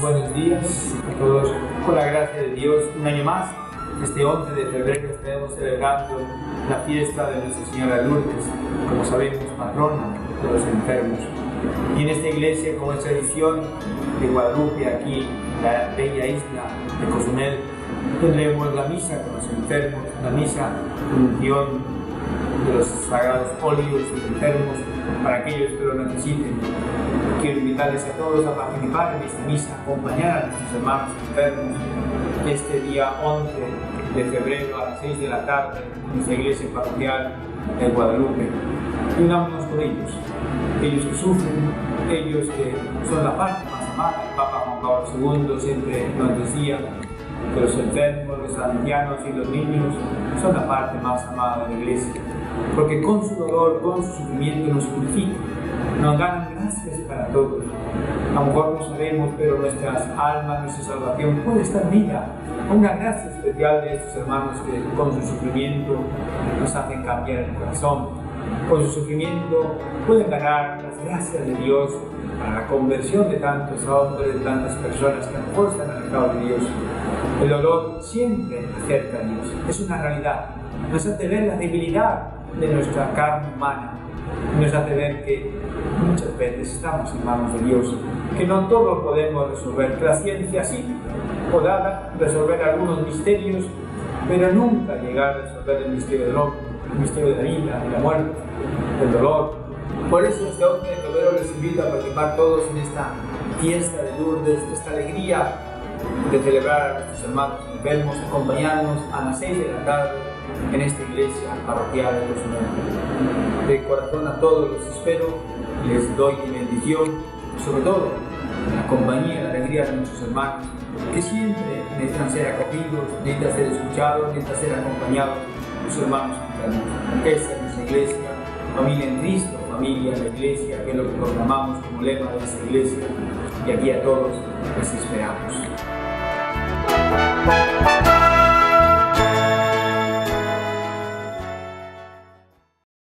buenos días a todos. Con la gracia de Dios, un año más, este 11 de febrero estaremos celebrando la fiesta de Nuestra Señora de Lourdes, como sabemos, patrona de los enfermos. Y en esta iglesia, como es tradición de Guadalupe, aquí en la bella isla de Cozumel, tendremos la misa con los enfermos, la misa con unción de los sagrados óleos y enfermos para aquellos que lo necesiten. Quiero invitarles a todos a participar en esta misa, acompañar a nuestros hermanos enfermos este día 11 de febrero a las 6 de la tarde en nuestra iglesia parroquial de Guadalupe. Y unámonos con ellos que sufren, ellos que son la parte más amada. El Papa Juan Pablo II siempre nos decía que los enfermos, los ancianos y los niños son la parte más amada de la iglesia, porque con su dolor, con su sufrimiento nos purifican, nos ganan gracias para todos. A lo mejor no sabemos, pero nuestras almas, nuestra salvación puede estar unida a una gracia especial de estos hermanos que con su sufrimiento nos hacen cambiar el corazón. Con su sufrimiento pueden ganar las gracias de Dios para la conversión de tantos hombres, de tantas personas que a lo mejor están alejados de Dios. El dolor siempre acerca a Dios, es una realidad, nos hace ver la debilidad de nuestra carne humana, nos hace ver que muchas veces estamos en manos de Dios, que no todo lo podemos resolver, que la ciencia sí podrá resolver algunos misterios, pero nunca llegar a resolver el misterio del hombre, el misterio de la vida, de la muerte, del dolor. Por eso este 11 de febrero les invito a participar todos en esta fiesta de Lourdes, esta alegría de celebrar a nuestros hermanos enfermos, acompañarnos a las 6 de la tarde en esta iglesia parroquial de Cozumel. De corazón a todos los espero, les doy mi bendición, sobre todo la compañía, la alegría de nuestros hermanos, que siempre necesitan ser acogidos, necesitan ser escuchados, necesitan ser acompañados por sus hermanos enfermos. Esta es nuestra iglesia, familia en Cristo, familia en la iglesia, que es lo que proclamamos como lema de esta iglesia, y aquí a todos les esperamos.